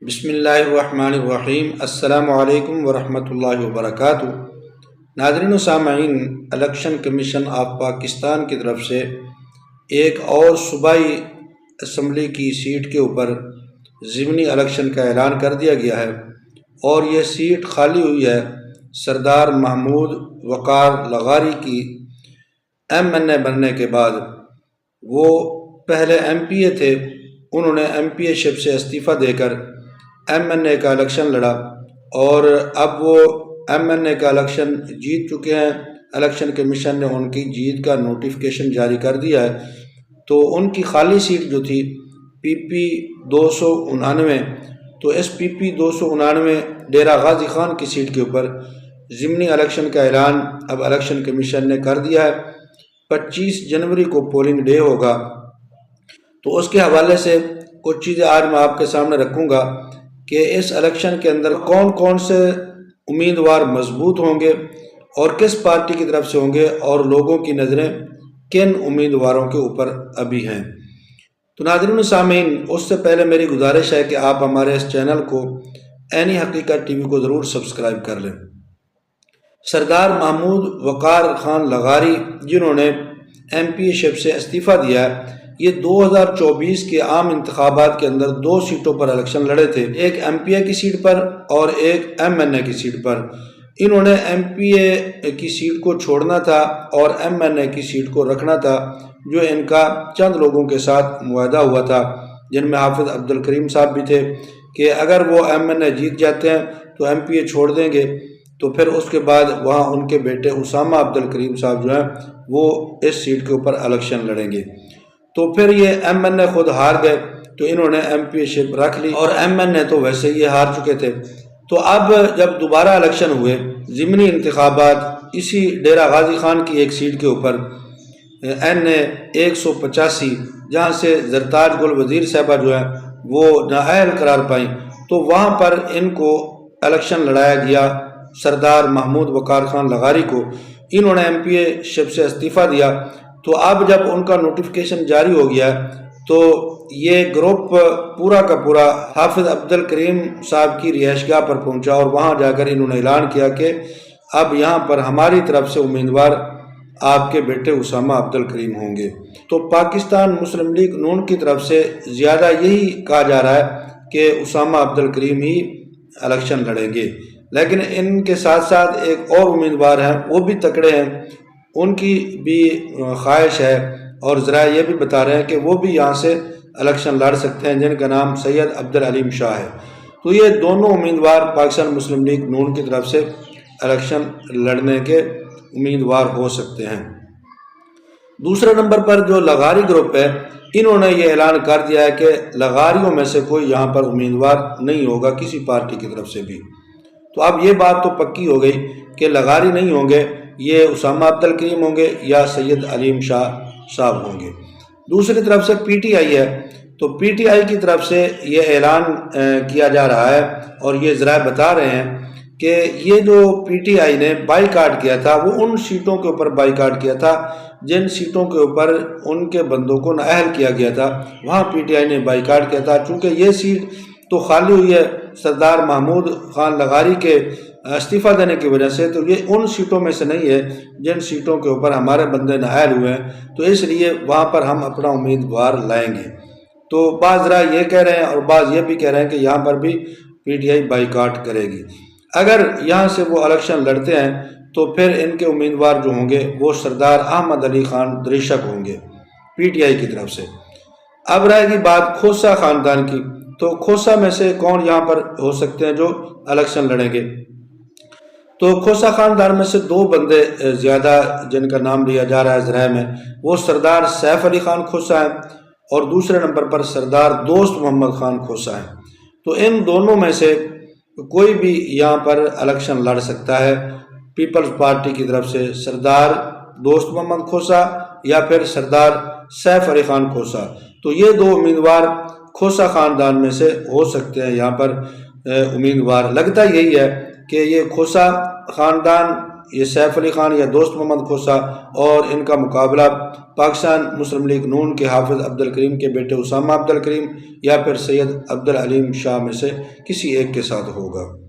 بسم اللہ الرحمن الرحیم۔ السلام علیکم ورحمۃ اللہ وبرکاتہ۔ ناظرین و سامعین، الیکشن کمیشن آف پاکستان کی طرف سے ایک اور صوبائی اسمبلی کی سیٹ کے اوپر ضمنی الیکشن کا اعلان کر دیا گیا ہے اور یہ سیٹ خالی ہوئی ہے سردار محمود وقار لغاری کی ایم این اے بننے کے بعد۔ وہ پہلے ایم پی اے تھے، انہوں نے ایم پی اے شپ سے استعفیٰ دے کر ایم این اے کا الیکشن لڑا اور اب وہ ایم این اے کا الیکشن جیت چکے ہیں۔ الیکشن کمیشن نے ان کی جیت کا نوٹیفکیشن جاری کر دیا ہے، تو ان کی خالی سیٹ جو تھی پی پی 299، تو اس پی پی 299 ڈیرہ غازی خان کی سیٹ کے اوپر ضمنی الیکشن کا اعلان اب الیکشن کمیشن نے کر دیا ہے۔ 25 جنوری کو پولنگ ڈے ہوگا، تو اس کے حوالے سے کچھ چیزیں آج میں آپ کے سامنے رکھوں گا کہ اس الیکشن کے اندر کون کون سے امیدوار مضبوط ہوں گے اور کس پارٹی کی طرف سے ہوں گے اور لوگوں کی نظریں کن امیدواروں کے اوپر ابھی ہیں۔ تو ناظرین و سامعین، اس سے پہلے میری گزارش ہے کہ آپ ہمارے اس چینل کو عینی حقیقت ٹی وی کو ضرور سبسکرائب کر لیں۔ سردار محمود وقار خان لغاری، جنہوں نے ایم پی اے شپ سے استعفیٰ دیا ہے، یہ 2024 کے عام انتخابات کے اندر 2 سیٹوں پر الیکشن لڑے تھے، ایک ایم پی اے کی سیٹ پر اور ایک ایم این اے کی سیٹ پر۔ انہوں نے ایم پی اے کی سیٹ کو چھوڑنا تھا اور ایم این اے کی سیٹ کو رکھنا تھا، جو ان کا چند لوگوں کے ساتھ معاہدہ ہوا تھا، جن میں حافظ عبدالکریم صاحب بھی تھے کہ اگر وہ ایم این اے جیت جاتے ہیں تو ایم پی اے چھوڑ دیں گے، تو پھر اس کے بعد وہاں ان کے بیٹے اسامہ عبدالکریم صاحب جو ہیں وہ اس سیٹ کے اوپر الیکشن لڑیں گے۔ تو پھر یہ ایم این اے خود ہار گئے، تو انہوں نے ایم پی اے شپ رکھ لی اور ایم این اے تو ویسے ہی ہار چکے تھے۔ تو اب جب دوبارہ الیکشن ہوئے ضمنی انتخابات اسی ڈیرہ غازی خان کی ایک سیٹ کے اوپر این اے 185، جہاں سے زرتاج گل وزیر صاحبہ جو ہیں وہ نااہل قرار پائیں، تو وہاں پر ان کو الیکشن لڑایا گیا سردار محمود وقار خان لغاری کو۔ انہوں نے ایم پی اے شپ سے استعفیٰ دیا، تو اب جب ان کا نوٹیفکیشن جاری ہو گیا تو یہ گروپ پورا کا پورا حافظ عبدالکریم صاحب کی رہائش گاہ پر پہنچا اور وہاں جا کر انہوں نے اعلان کیا کہ اب یہاں پر ہماری طرف سے امیدوار آپ کے بیٹے اسامہ عبدالکریم ہوں گے۔ تو پاکستان مسلم لیگ نون کی طرف سے زیادہ یہی کہا جا رہا ہے کہ اسامہ عبدالکریم ہی الیکشن لڑیں گے، لیکن ان کے ساتھ ساتھ ایک اور امیدوار ہیں، وہ بھی تکڑے ہیں، ان کی بھی خواہش ہے اور ذرائع یہ بھی بتا رہے ہیں کہ وہ بھی یہاں سے الیکشن لڑ سکتے ہیں، جن کا نام سید عبدالعلیم شاہ ہے۔ تو یہ دونوں امیدوار پاکستان مسلم لیگ نون کی طرف سے الیکشن لڑنے کے امیدوار ہو سکتے ہیں۔ دوسرے نمبر پر جو لغاری گروپ ہے، انہوں نے یہ اعلان کر دیا ہے کہ لغاریوں میں سے کوئی یہاں پر امیدوار نہیں ہوگا کسی پارٹی کی طرف سے بھی۔ تو اب یہ بات تو پکی ہو گئی کہ لغاری نہیں ہوں گے، یہ اسامہ عبدالکریم ہوں گے یا سید علیم شاہ صاحب ہوں گے۔ دوسری طرف سے پی ٹی آئی ہے، تو پی ٹی آئی کی طرف سے یہ اعلان کیا جا رہا ہے اور یہ ذرائع بتا رہے ہیں کہ یہ جو پی ٹی آئی نے بائی کاٹ کیا تھا، وہ ان سیٹوں کے اوپر بائی کاٹ کیا تھا جن سیٹوں کے اوپر ان کے بندوں کو نااہل کیا گیا تھا، وہاں پی ٹی آئی نے بائی کاٹ کیا تھا۔ چونکہ یہ سیٹ تو خالی ہوئی ہے سردار محمود خان لغاری کے استعفیٰ دینے کی وجہ سے، تو یہ ان سیٹوں میں سے نہیں ہے جن سیٹوں کے اوپر ہمارے بندے نااہل ہوئے ہیں، تو اس لیے وہاں پر ہم اپنا امیدوار لائیں گے۔ تو بعض ذرائع یہ کہہ رہے ہیں اور بعض یہ بھی کہہ رہے ہیں کہ یہاں پر بھی پی ٹی آئی بائی کاٹ کرے گی۔ اگر یہاں سے وہ الیکشن لڑتے ہیں تو پھر ان کے امیدوار جو ہوں گے وہ سردار احمد علی خان دریشک ہوں گے پی ٹی آئی کی طرف سے۔ اب رہے گی بات کھوسہ خاندان کی، تو کھوسہ میں سے کون یہاں پر ہو سکتے ہیں جو الیکشن لڑیں گے؟ تو کھوسہ خاندان میں سے 2 بندے زیادہ جن کا نام لیا جا رہا ہے ذرائع میں، وہ سردار سیف علی خان کھوسہ ہیں اور دوسرے نمبر پر سردار دوست محمد خان کھوسہ ہیں۔ تو ان دونوں میں سے کوئی بھی یہاں پر الیکشن لڑ سکتا ہے، پیپلز پارٹی کی طرف سے سردار دوست محمد کھوسہ یا پھر سردار سیف علی خان کھوسہ۔ تو یہ 2 امیدوار کھوسہ خاندان میں سے ہو سکتے ہیں یہاں پر امیدوار۔ لگتا یہی ہے کہ یہ کھوسہ خاندان یہ سیف علی خان یا دوست محمد کھوسا، اور ان کا مقابلہ پاکستان مسلم لیگ نون کے حافظ عبدالکریم کے بیٹے اسامہ عبدالکریم یا پھر سید عبدالعلیم شاہ میں سے کسی ایک کے ساتھ ہوگا۔